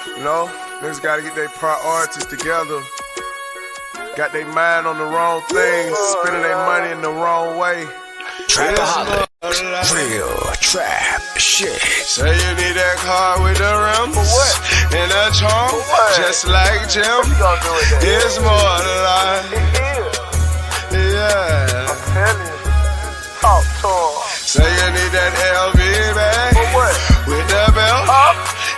You know, niggas gotta get their priorities together. Got their mind on the wrong things, spending their money in the wrong way. Trapaholic, real trap shit. Say you need that car with the rims and a trunk, just like Jim. It's more than life. Yeah. Talk to him. Say you need that LV bag with the belt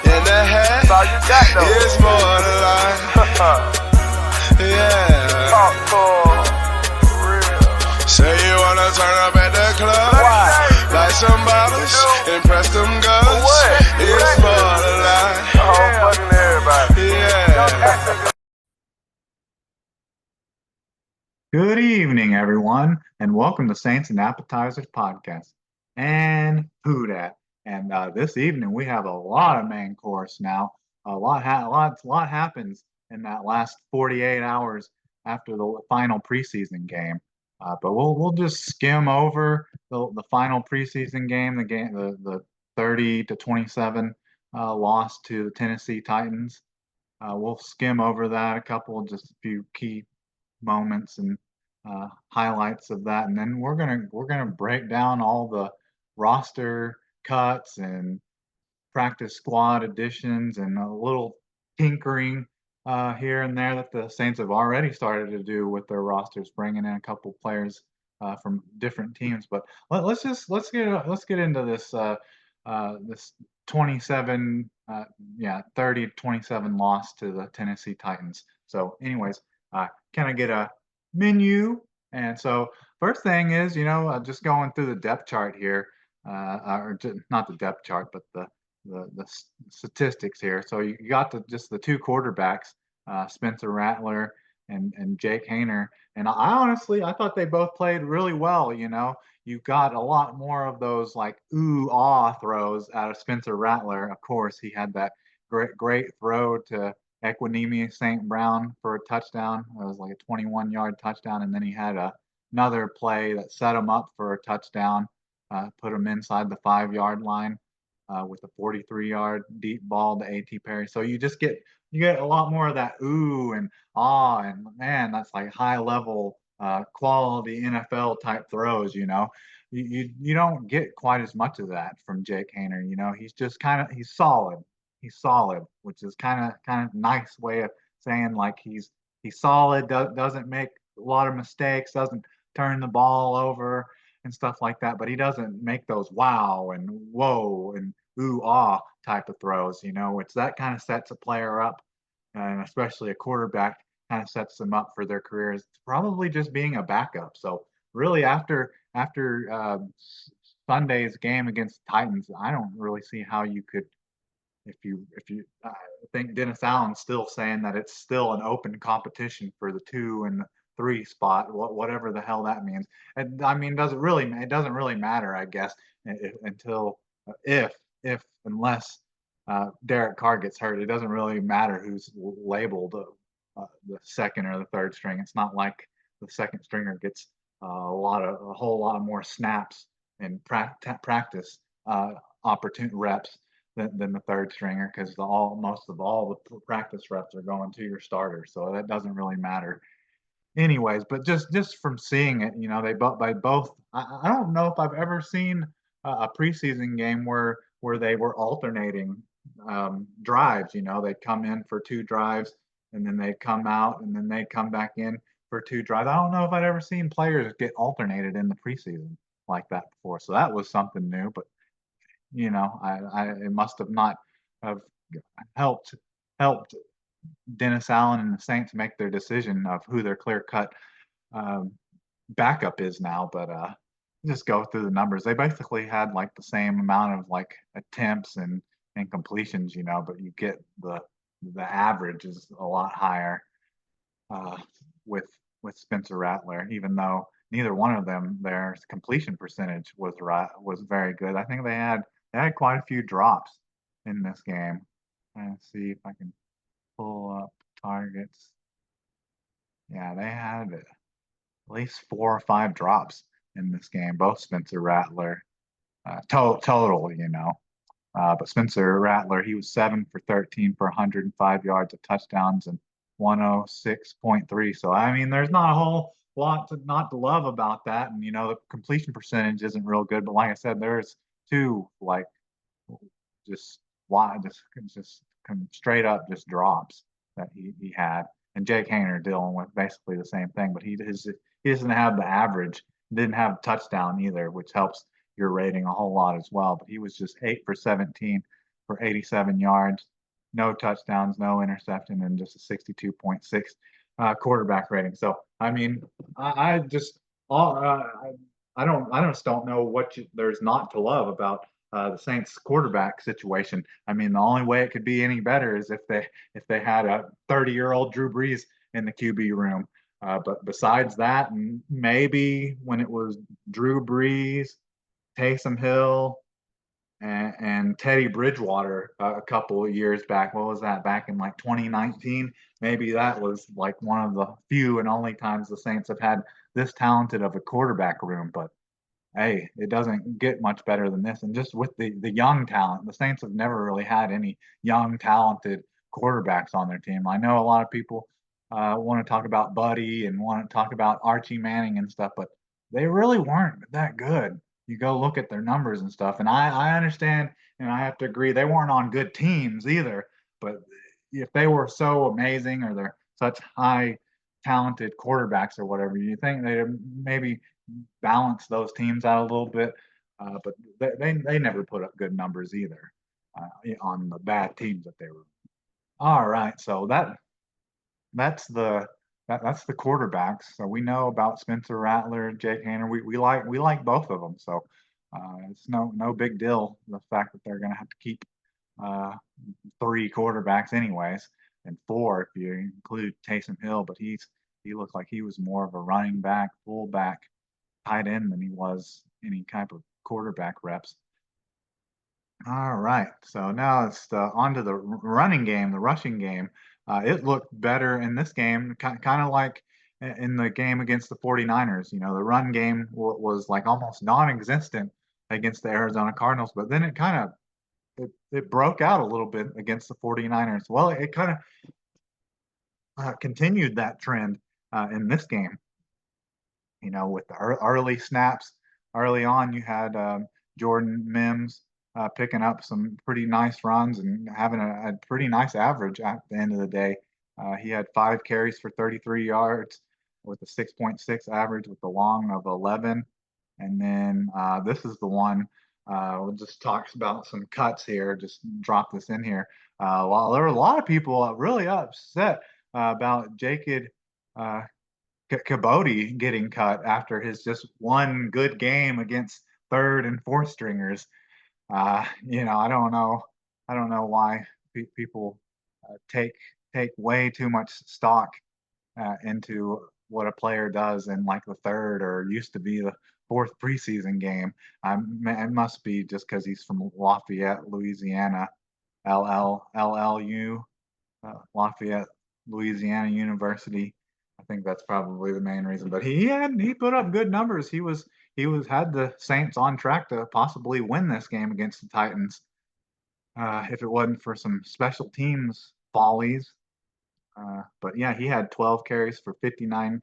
and the hat. That's all you got though. It's more than life. Yeah. Talk to him. Real. Say you wanna turn up at the club, like some bottles, and press them guns. It's more than life. Fucking everybody. Yeah. Good evening, everyone, and welcome to Saints and Appetizers podcast. And who dat? And this evening we have a lot of main course now. A lot happens in that last 48 hours after the final preseason game. But we'll just skim over the final preseason game, the 30-27 loss to the Tennessee Titans. We'll skim over that, a few key moments and highlights of that, and then we're gonna break down all the roster cuts and practice squad additions and a little tinkering here and there that the Saints have already started to do with their rosters, bringing in a couple players from different teams. But let's get into this this 27 30-27 loss to the Tennessee Titans. So anyways, can I get a menu? And so first thing is, just going through the depth chart here, not the depth chart, but the statistics here. So you got just the two quarterbacks, Spencer Rattler and Jake Haener. And I thought they both played really well. You got a lot more of those like throws out of Spencer Rattler. Of course, he had that great throw to Equinemius St. Brown for a touchdown. It was like a 21-yard touchdown, and then he had another play that set him up for a touchdown, put him inside the 5-yard line with a 43-yard deep ball to A.T. Perry. So you get a lot more of that ooh and ah, and man, that's like high level quality NFL type throws. You don't get quite as much of that from Jake Haener. He's just he's solid. He's solid, which is kind of nice way of saying like he's solid, doesn't make a lot of mistakes, doesn't turn the ball over and stuff like that, but he doesn't make those wow and whoa and ooh ah type of throws, which that kind of sets a player up, and especially a quarterback kind of sets them up for their careers, probably just being a backup. So really after Sunday's game against the Titans, I don't really see how you could. If you think Dennis Allen's still saying that it's still an open competition for the 2 and the 3 spot, whatever the hell that means. And I mean, it doesn't really matter, I guess, until unless Derek Carr gets hurt. It doesn't really matter who's labeled the second or the third string. It's not like the second stringer gets a whole lot more snaps and practice opportunity reps than the third stringer, because most of all the practice reps are going to your starter, so that doesn't really matter anyways. But just from seeing it, they both I don't know if I've ever seen a preseason game where they were alternating drives. They come in for 2 drives and then they come out and then they come back in for 2 drives. I don't know if I've ever seen players get alternated in the preseason like that before, so that was something new. But it must have not have helped Dennis Allen and the Saints make their decision of who their clear cut backup is now. But just go through the numbers. They basically had like the same amount of like attempts and completions, but you get the average is a lot higher with Spencer Rattler, even though neither one of them, their completion percentage was very good. I think they had quite a few drops in this game. Let's see if I can pull up targets. Yeah, they had at least 4 or 5 drops in this game, both Spencer Rattler total. But Spencer Rattler, he was 7 for 13 for 105 yards of touchdowns and 106.3. So I mean, there's not a whole lot to not to love about that. And the completion percentage isn't real good. But like I said, there's two like just why just straight up just drops that he had. And Jake Hayner dealing with basically the same thing, but he doesn't have the average. Didn't have a touchdown either, which helps your rating a whole lot as well. But he was just 8 for 17 for 87 yards, no touchdowns, no interception, and just a 62.6 quarterback rating. So I mean, I just all I just don't know there's not to love about the Saints quarterback situation. I mean, the only way it could be any better is if they had a 30-year-old Drew Brees in the QB room. But besides that, and maybe when it was Drew Brees, Taysom Hill, and Teddy Bridgewater a couple of years back. What was that? Back in like 2019? Maybe that was like one of the few and only times the Saints have had this talented of a quarterback room. But hey, it doesn't get much better than this. And just with the young talent, the Saints have never really had any young talented quarterbacks on their team. I know a lot of people want to talk about Buddy and want to talk about Archie Manning and stuff, but they really weren't that good. You go look at their numbers and stuff, and I understand and I have to agree they weren't on good teams either. But if they were so amazing or they're such high talented quarterbacks or whatever, you think they maybe balance those teams out a little bit. But they never put up good numbers either on the bad teams that they were. All right, so that's the that's the quarterbacks. So we know about Spencer Rattler, Jake Haener. We like both of them. So it's no big deal the fact that they're going to have to keep uh, three quarterbacks anyways, and four if you include Taysom Hill. But he looked like he was more of a running back, fullback, tight end than he was any type of quarterback reps. All right. So now it's onto the running game, the rushing game. It looked better in this game, kind of like in the game against the 49ers. The run game was like almost non-existent against the Arizona Cardinals, but then it broke out a little bit against the 49ers. Well, it kind of continued that trend in this game. With the early snaps early on, you had Jordan Mims picking up some pretty nice runs and having a pretty nice average at the end of the day. He had 5 carries for 33 yards with a 6.6 average with the long of 11. And then this is the one. We'll just talk about some cuts here. Just drop this in here. While there were a lot of people really upset about Jacob Cabody getting cut after his just one good game against third and fourth stringers. I don't know why people take way too much stock into what a player does in like the third or used to be the fourth preseason game. It must be just because he's from Lafayette, Louisiana, LLU, Lafayette, Louisiana University. I think that's probably the main reason. But he put up good numbers. He was had the Saints on track to possibly win this game against the Titans if it wasn't for some special teams follies. But yeah, he had 12 carries for 59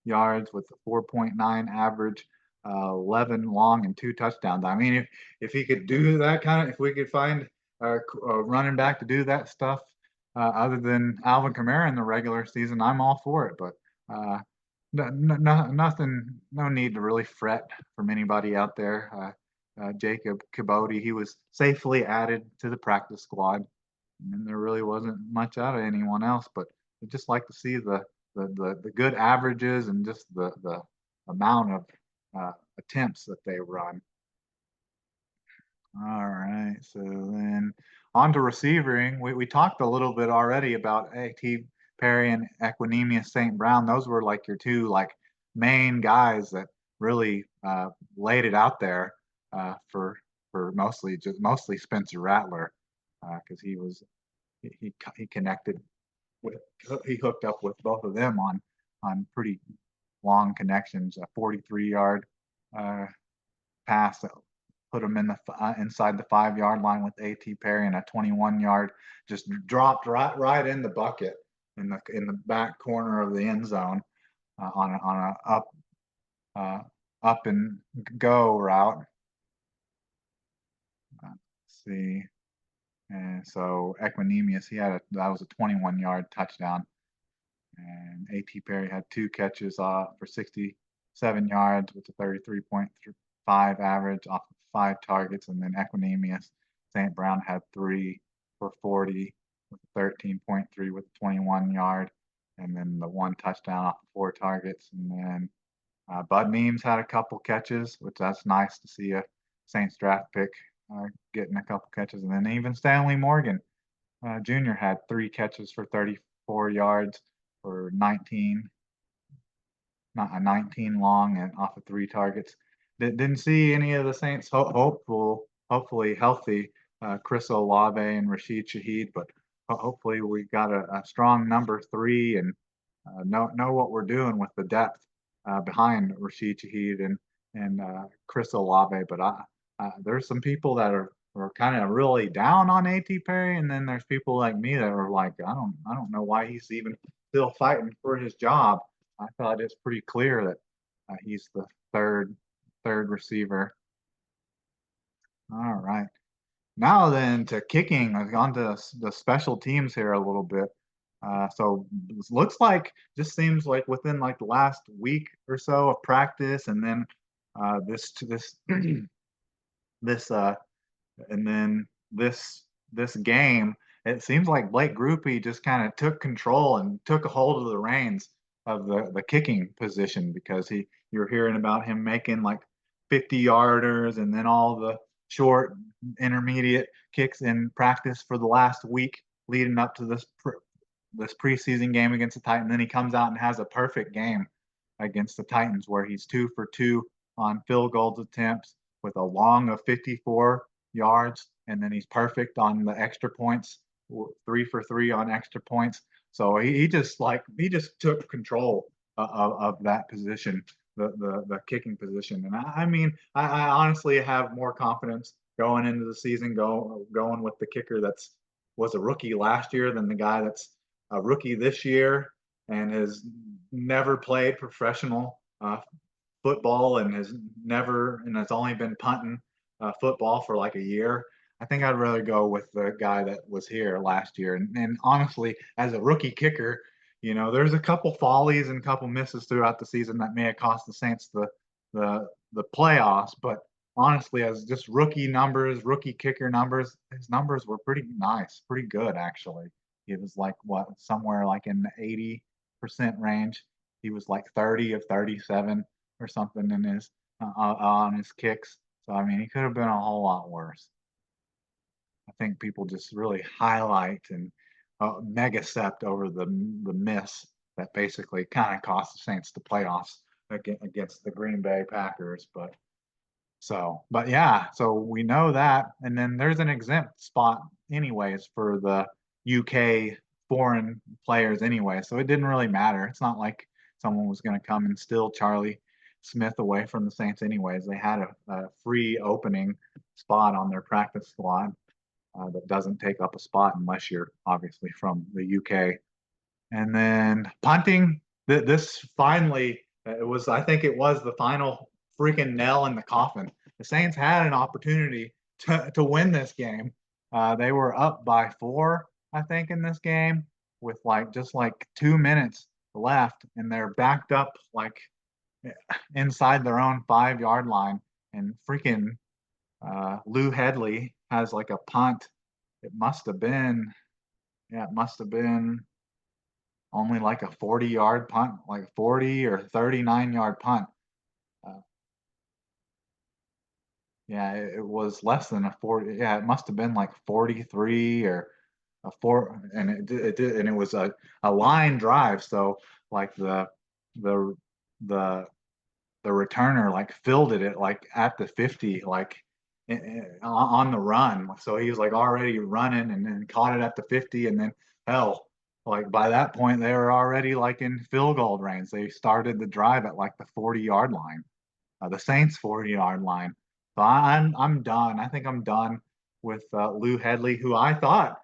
yards with a 4.9 average, 11 long and 2 touchdowns. I mean, if he could do that if we could find a running back to do that stuff other than Alvin Kamara in the regular season, I'm all for it. But nothing, no need to really fret from anybody out there. Jacob Cabody, he was safely added to the practice squad, and there really wasn't much out of anyone else. But I just like to see the good averages and just the amount of attempts that they run. All right, so then on to receiving. We talked a little bit already about A.T. Perry and Equinemius St. Brown. Those were like your two like main guys that really laid it out there for mostly Spencer Rattler because he connected with he hooked up with both of them on pretty long connections. A 43-yard pass put him in the inside the 5 yard line with A.T. Perry, and a 21 yard just dropped right in the bucket in the back corner of the end zone on a uh, up and go route. See, and so Equinemius, that was a 21 yard touchdown, and A.T. Perry had 2 catches for 67 yards with a 33.5 average off of 5 targets, and then Equinemius St. Brown had 3 for 40 with a 13.3 with a 21 yard, and then the 1 touchdown off of 4 targets, and then Bud Memes had a couple catches, which that's nice to see a Saints draft pick getting a couple catches, and then even Stanley Morgan Jr. had 3 catches for 34 yards for 19 long and off of 3 targets. Didn't see any of the Saints hopefully healthy Chris Olave and Rashid Shaheed, but hopefully we got a strong number 3 and know what we're doing with the depth behind Rashid Shaheed and Chris Olave. But there's some people that are kind of really down on A.T. Perry, and then there's people like me that are like, I don't know why he's even still fighting for his job. I thought it's pretty clear that he's the third receiver. All right. Now then to kicking, on to the special teams here a little bit. So it looks like, just seems like within like the last week or so of practice, and then this this and then this game, it seems like Blake Grupe just kind of took control and took a hold of the reins of the kicking position, because you're hearing about him making like 50-yarders and then all the short intermediate kicks in practice for the last week leading up to this preseason game against the Titans. Then he comes out and has a perfect game against the Titans where he's 2 for 2 on field goal attempts with a long of 54 yards, and then he's perfect on the extra points, 3 for 3 on extra points. So he just took control of that position, the kicking position. And I mean, I honestly have more confidence going into the season going with the kicker was a rookie last year than the guy that's a rookie this year and has never played professional football and has only been punting football for like a year. I think I'd rather go with the guy that was here last year. And honestly, as a rookie kicker, there's a couple follies and a couple misses throughout the season that may have cost the Saints the playoffs. But honestly, as just rookie kicker numbers, his numbers were pretty nice, pretty good actually. It was like somewhere like in the 80% range. He was like 30 of 37 or something in his on his kicks. So I mean, he could have been a whole lot worse. I think people just really highlight and megacept over the miss that basically kind of cost the Saints the playoffs against the Green Bay Packers. But yeah, so we know that, and then there's an exempt spot anyways for the UK foreign players anyway, so it didn't really matter. It's not like someone was going to come and steal Charlie Smith away from the Saints anyways. They had a free opening spot on their practice squad that doesn't take up a spot unless you're obviously from the UK. And then punting, this finally, I think it was the final freaking nail in the coffin. The Saints had an opportunity to win this game. They were up by 4, I think, in this game with just 2 minutes left, and they're backed up like inside their own 5-yard line, and freaking Lou Headley has like a punt. It must have been only like a 40-yard punt, like 40 or 39-yard punt. Yeah, it was less than a 40. Yeah, it must have been like 43 or a 4, and it did, and it was a line drive. So like the returner like fielded it like at the 50, like on the run. So he was like already running and then caught it at the 50, and then hell, like by that point they were already like in field goal range. They started the drive at like the 40-yard line, the Saints 40-yard line. So I'm done. I think I'm done with Lou Headley, who I thought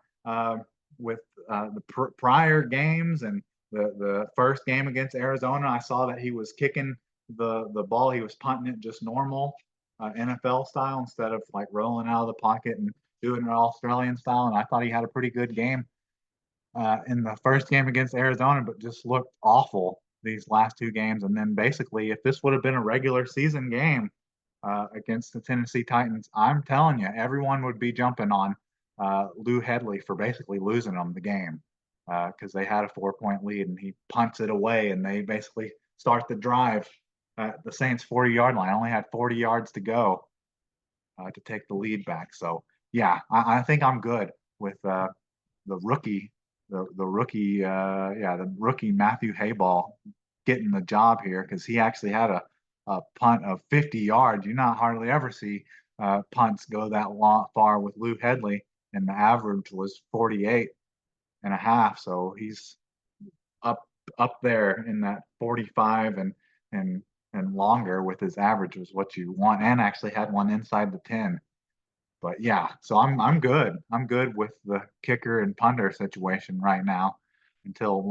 with the prior games and the first game against Arizona, I saw that he was kicking the ball. He was punting it just normal NFL style instead of like rolling out of the pocket and doing it Australian style. And I thought he had a pretty good game in the first game against Arizona, but just looked awful these last two games. And then basically, if this would have been a regular season game against the Tennessee Titans, I'm telling you, everyone would be jumping on Lou Headley for basically losing them the game because they had a 4-point lead and he punts it away and they basically start the drive at the Saints 40-yard line. Only had 40 yards to go to take the lead back. So yeah, I think I'm good with the rookie, the rookie, the rookie Matthew Hayball getting the job here because he actually had a punt of 50 yards. You not hardly ever see punts go that long, far with Lou Headley, and the average was 48 and a half. So he's up up there in that 45 and and longer with his average was what you want, and actually had one inside the 10. But yeah, so I'm good. I'm good with the kicker and punter situation right now until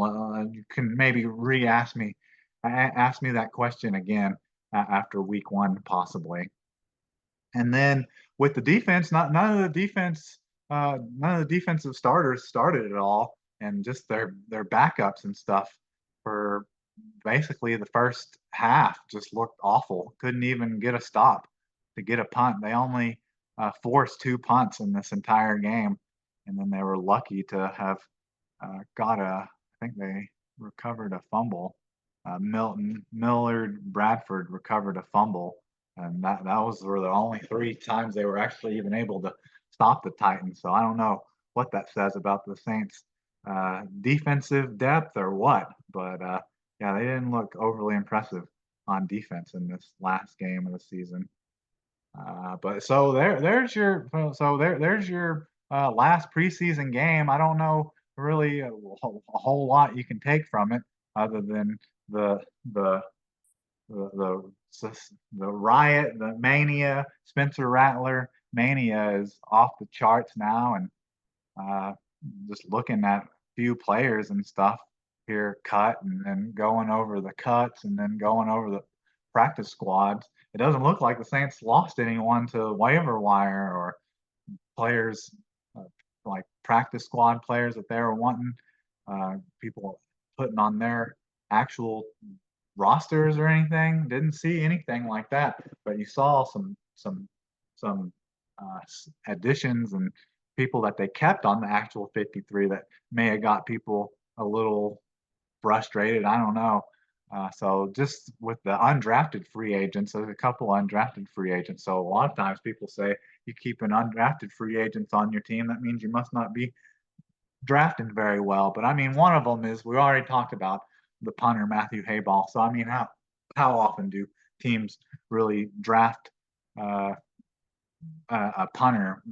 you can maybe ask me that question again after week one possibly. And then with the defense, none of the defensive starters started at all, and just their backups and stuff for basically the first half just looked awful. Couldn't even get a stop to get a punt. They only forced two punts in this entire game, and then they were lucky to have got a. I think they recovered a fumble. Milton Millard Bradford recovered a fumble, and were the only three times they were actually even able to stop the Titans. So I don't know what that says about the Saints' defensive depth or what, but yeah, they didn't look overly impressive on defense in this last game of the season. But so there's your last preseason game. I don't know really a whole lot you can take from it other than the the the the riot, the mania. Spencer Rattler mania is off the charts now, and uh, just looking at a few players and stuff here cut and then going over the cuts and then going over the practice squads. It doesn't look like the Saints lost anyone to waiver wire or players uh, like practice squad players that they were wanting, people putting on their actual rosters or anything. Didn't see anything like that, but you saw some additions and people that they kept on the actual 53 that may have got people a little frustrated. I don't know. So just with the undrafted free agents, there's a couple undrafted free agents. So a lot of times people say you keep an undrafted free agents on your team, that means you must not be drafting very well. But I mean, one of them is we already talked about the punter Matthew Hayball. So I mean, how often do teams really draft uh, a punter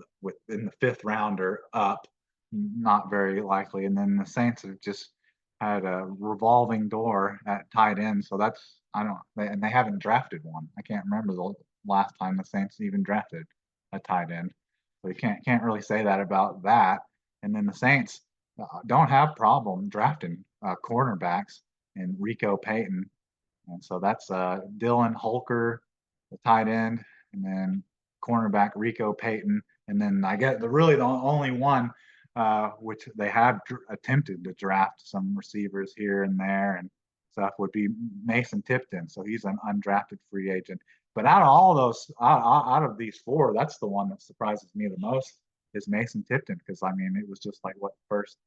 in the fifth round or up? Not very likely. And then the Saints have just had a revolving door at tight end. So that's I don't and they haven't drafted one. I can't remember the last time the Saints even drafted a tight end. So you can't really say that about that. And then the Saints don't have problem drafting cornerbacks and Rico Payton. And so that's Dylan Holker, the tight end, and then cornerback Rico Payton. And then I get the only one which they have attempted to draft some receivers here and there and stuff would be Mason Tipton. So he's an undrafted free agent. But out of all those, out of these four, that's the one that surprises me the most is Mason Tipton because I mean it was just like what first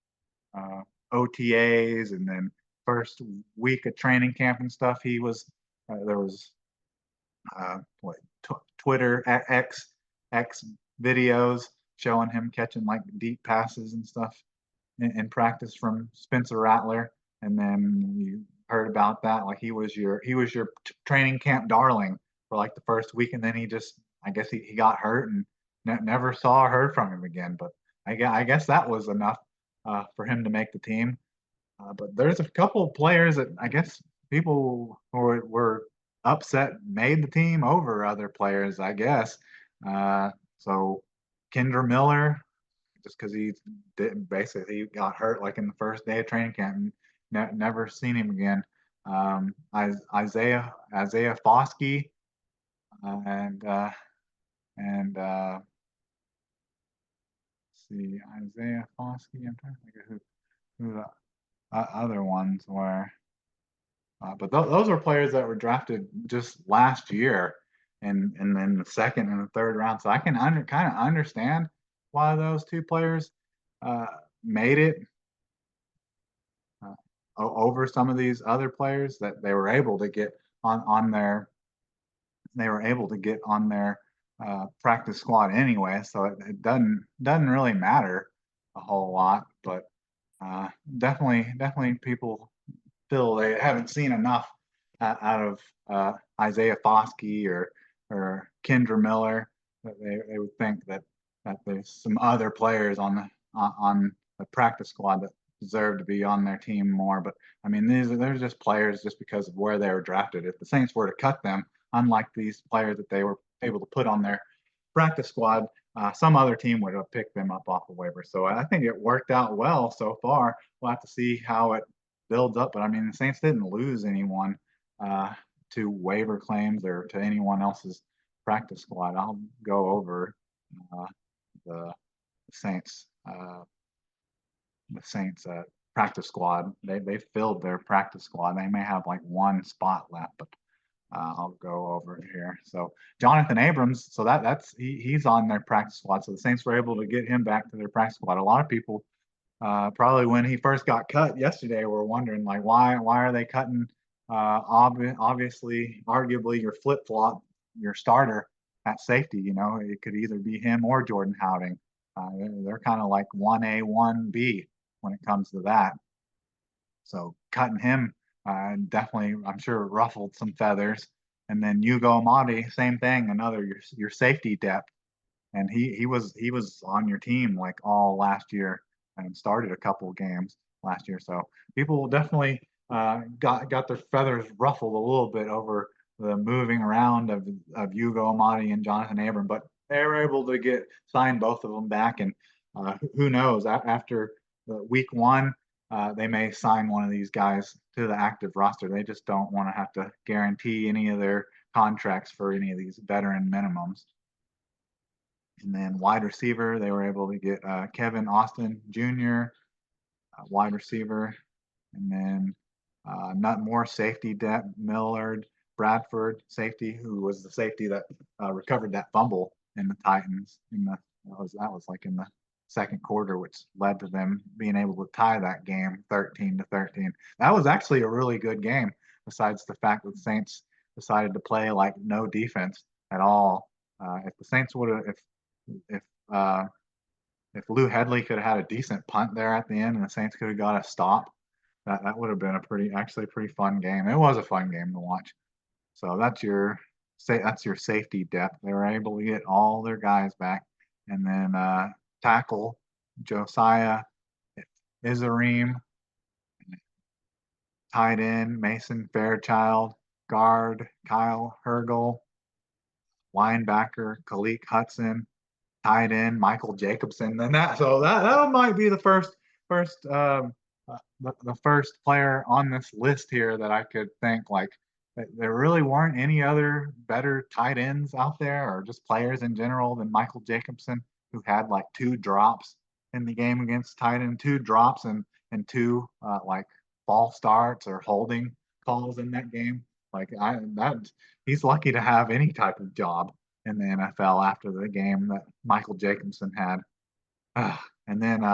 uh, OTAs and then first week of training camp and stuff. He was there was what Twitter X videos showing him catching like deep passes and stuff in practice from Spencer Rattler, and then you heard about that like he was your training camp darling for like the first week, and then he just I guess he got hurt and never saw or heard from him again. But I guess that was enough for him to make the team. But there's a couple of players that I guess people were made the team over other players, I guess. So Kendra Miller, just because he didn't basically he got hurt like in the first day of training camp, and never seen him again. Isaiah Foskey, and let's see, Isaiah Foskey. I'm trying to think of who the other ones were. But those are players that were drafted just last year, and then the second and the third round. So I can kind of understand why those two players uh, made it over some of these other players that they were able to get on their practice squad anyway. So it doesn't really matter a whole lot, but definitely people feel they haven't seen enough out of Isaiah Foskey or Kendra Miller. That they would think that there's some other players on the practice squad that deserve to be on their team more. But I mean, they're just players just because of where they were drafted. If the Saints were to cut them, unlike these players that they were able to put on their practice squad, some other team would have picked them up off the waiver. So I think it worked out well so far. We'll have to see how it builds up. But I mean, the Saints didn't lose anyone to waiver claims or to anyone else's practice squad. I'll go over uh, the Saints practice squad. They filled their practice squad. They may have like one spot left, but I'll go over it here. So Jonathan Abrams, so he's on their practice squad. So the Saints were able to get him back to their practice squad. A lot of people probably when he first got cut yesterday were wondering like why are they cutting obviously arguably your flip flop your starter at safety. You know, it could either be him or Jordan Howding. They're kind of like 1A 1B when it comes to that. So cutting him definitely, I'm sure, ruffled some feathers. And then Hugo Amadi, same thing, another your safety depth. And he was on your team like all last year and started a couple of games last year. So people definitely got their feathers ruffled a little bit over the moving around of Hugo Amadi and Jonathan Abram, but they were able to sign both of them back. And who knows, after week one, they may sign one of these guys to the active roster. They just don't want to have to guarantee any of their contracts for any of these veteran minimums. And then wide receiver, they were able to get Kevin Austin Jr., wide receiver. And then not more safety depth, Millard Bradford, safety, who was the safety that recovered that fumble in the Titans. That was like in the second quarter, which led to them being able to tie that game 13-13. That was actually a really good game, besides the fact that the Saints decided to play like no defense at all. If the Saints would have, if uh, if Lou Headley could have had a decent punt there at the end and the Saints could have got a stop, that would have been actually a pretty fun game. It was a fun game to watch. So that's your safety depth. They were able to get all their guys back, and then tackle Josiah Izareem, tight end Mason Fairchild, guard Kyle Hergel, linebacker Khalid Hudson, tight end Michael Jacobson. Then that might be the first the first player on this list here that I could think like there really weren't any other better tight ends out there or just players in general than Michael Jacobson, who had like 2 drops in the game against Titan, 2 drops and 2 like false starts or holding calls in that game. Like he's lucky to have any type of job in the NFL after the game that Michael Jacobson had. And then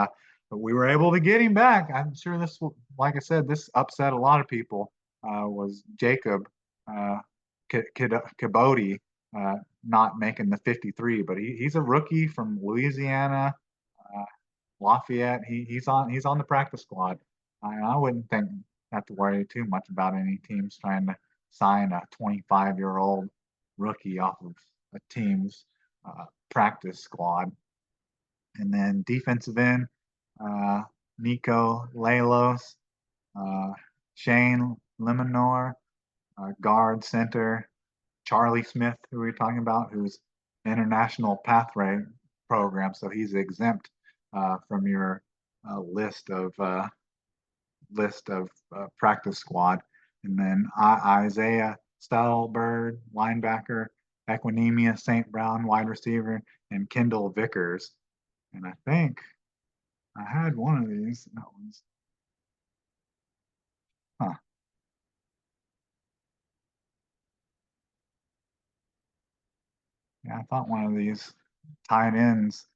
we were able to get him back. I'm sure like I said, this upset a lot of people. Was Jacob Kabodi not making the 53, but he's a rookie from Louisiana, Lafayette. He's on the practice squad. I wouldn't have to worry too much about any teams trying to sign a 25-year-old rookie off of a team's practice squad. And then defensive end, Nico Lalos, Shane Lemonor, guard center, Charlie Smith, who we were talking about, who's international pathway program, so he's exempt from your list of practice squad. And then Isaiah Stylebird, linebacker, Equinemia St. Brown, wide receiver, and Kendall Vickers. And I think I had one of these. That one's, huh. Yeah, I thought one of these tight ends,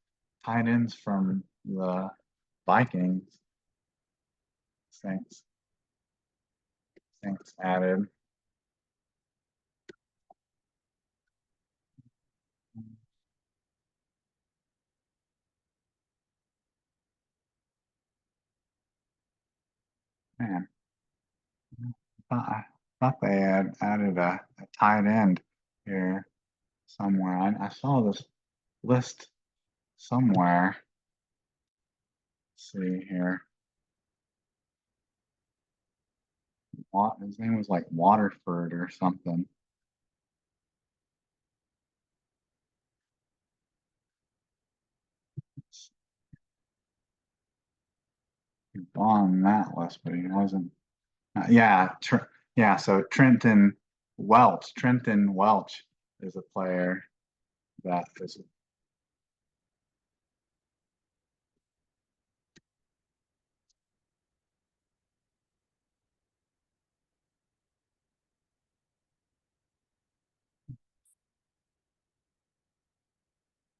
tight ends from the Vikings, Saints, Saints added. Man, I thought they had added a tight end here somewhere. I saw this list somewhere. Let's see here. His name was like Waterford or something. He's on that list, but he wasn't. Yeah. So Trenton Welch is a player that is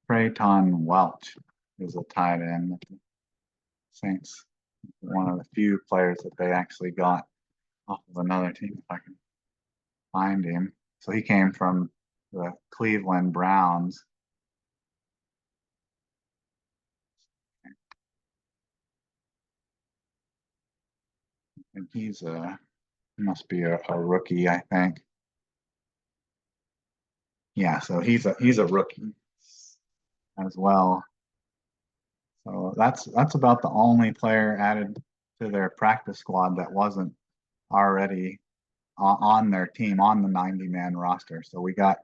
Trayton Welch is a tight end that the Saints, one of the few players that they actually got off of another team, if I can find him. So he came from the Cleveland Browns. And he must be a rookie, I think. Yeah, so he's a rookie as well. So that's about the only player added to their practice squad that wasn't already on their team on the 90-man roster. So we got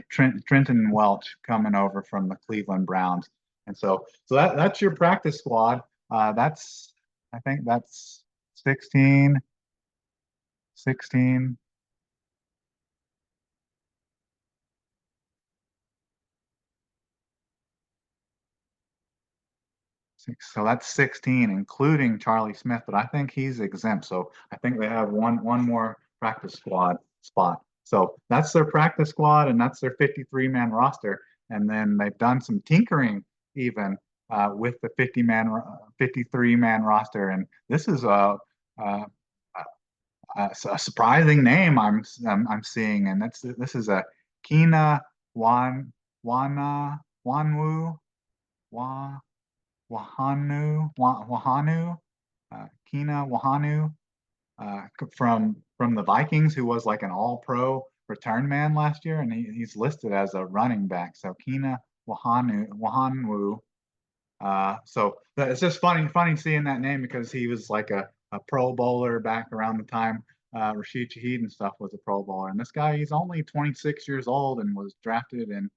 Trenton Welch coming over from the Cleveland Browns, and so that's your practice squad. I think that's 16, 16. So that's 16, including Charlie Smith, but I think he's exempt. So I think they have one more practice squad spot. So that's their practice squad, and that's their 53-man roster. And then they've done some tinkering even with the 53-man roster. And this is a surprising name I'm seeing, and this is a Kina Wanwu Wa. Wahanu, Kina Wahanu, from the Vikings, who was like an All-Pro return man last year, and he's listed as a running back. So Kina Wahanwu. So it's just funny seeing that name because he was like a Pro Bowler back around the time Rashid Shaheed and stuff was a Pro Bowler. And this guy, he's only 26 years old and was drafted in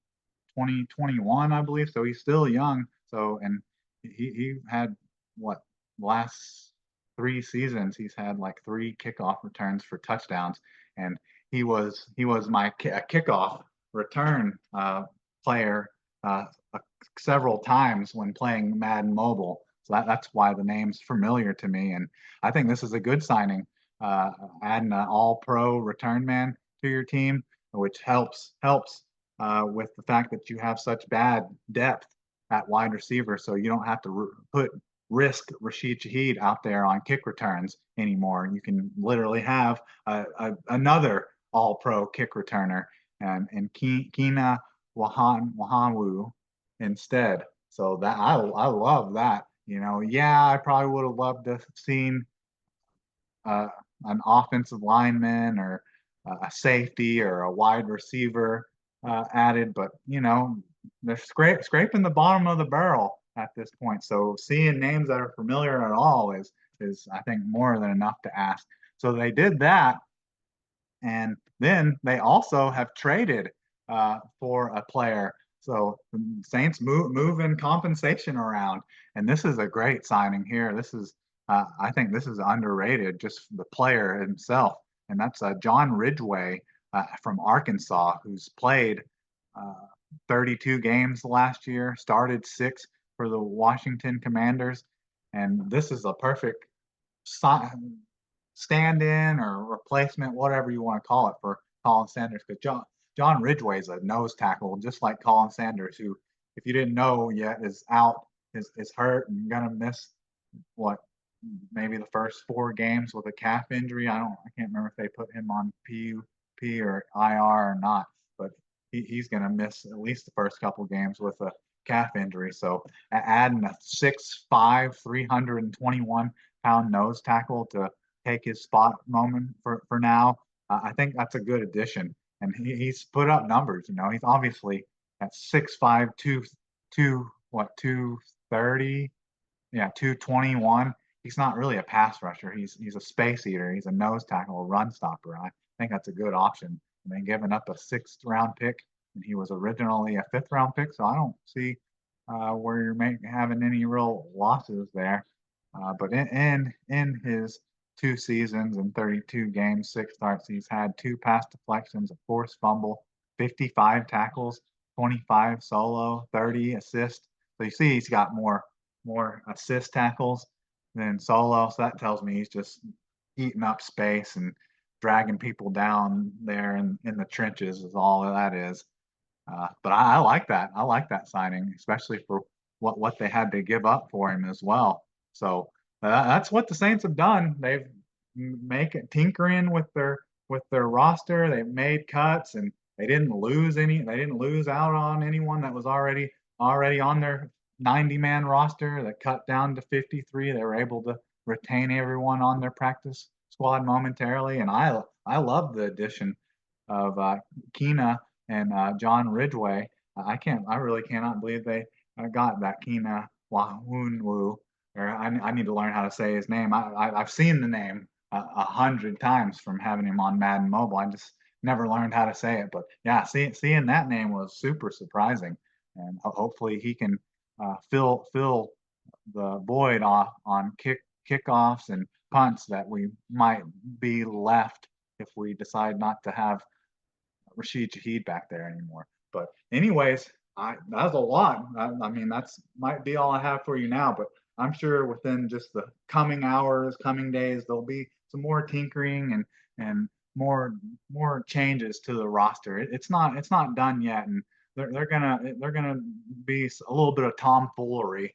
2021, I believe. So he's still young. So and he had what last 3 seasons he's had like 3 kickoff returns for touchdowns, and he was my kickoff return player several times when playing Madden Mobile. So that's why the name's familiar to me, and I think this is a good signing. Adding an All-Pro return man to your team, which helps with the fact that you have such bad depth at wide receiver, so you don't have to risk Rashid Shaheed out there on kick returns anymore. You can literally have another All-Pro kick returner and Kina Wahanwu instead. So that I love that. Yeah, I probably would have loved to have seen an offensive lineman or a safety or a wide receiver added, but they're scraping the bottom of the barrel at this point. So seeing names that are familiar at all is I think more than enough to ask. So they did that, And then they also have traded for a player. So the Saints moving compensation around, and this is a great signing here. This is I think this is underrated, just the player himself, and that's John Ridgway from Arkansas, who's played uh, 32 games last year, started 6 for the Washington Commanders, and this is a perfect stand-in or replacement, whatever you want to call it, for Colin Sanders. Because John Ridgway is a nose tackle, just like Colin Sanders, who, if you didn't know yet, is out, is hurt and gonna miss what, maybe the first 4 games with a calf injury. I can't remember if they put him on PUP or IR or not, but he's gonna miss at least the first couple games with a calf injury. So adding a 6'5", 321-pound nose tackle to take his spot moment for now, I think that's a good addition. And he's put up numbers. He's obviously at 6'5", what, 230, yeah, 221. He's not really a pass rusher. He's a space eater. He's a nose tackle, a run stopper. I think that's a good option. And then giving up a 6th-round pick, and he was originally a 5th-round pick, so I don't see where you're having any real losses there. But in his 2 seasons and 32 games, 6 starts, he's had 2 pass deflections, a forced fumble, 55 tackles, 25 solo, 30 assists. So you see he's got more assist tackles than solo. So that tells me he's just eating up space and dragging people down there in the trenches is all that is. But I like that. I like that signing, especially for what they had to give up for him as well. So that's what the Saints have done. They've make it tinkering with their roster. They've made cuts, and they didn't lose any. They didn't lose out on anyone that was already on their 90-man roster that cut down to 53. They were able to retain everyone on their practice squad momentarily, and I love the addition of Keena and John Ridgway. I really cannot believe they got that Keena Wahunwu. Or I need to learn how to say his name. I've seen the name 100 times from having him on Madden Mobile. I just never learned how to say it. But yeah, seeing that name was super surprising, and hopefully he can fill the void off on kickoffs and punts that we might be left if we decide not to have Rashid Shaheed back there anymore. But anyways, that's a lot. I mean, that's might be all I have for you now, but I'm sure within just the coming hours, coming days, there'll be some more tinkering and more changes to the roster. It's not done yet, and they're gonna be a little bit of tomfoolery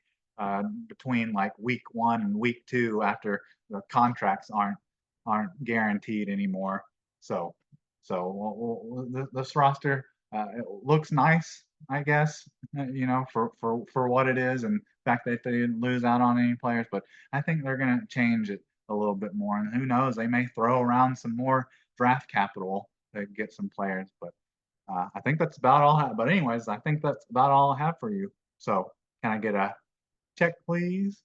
between like week 1 and week 2 after the contracts aren't guaranteed anymore. So this roster it looks nice, I guess, for what it is, and the fact that they didn't lose out on any players. But I think they're going to change it a little bit more, and who knows, they may throw around some more draft capital to get some players. But I think that's about all. But anyways, I think that's about all I have for you. So can I get a check, please?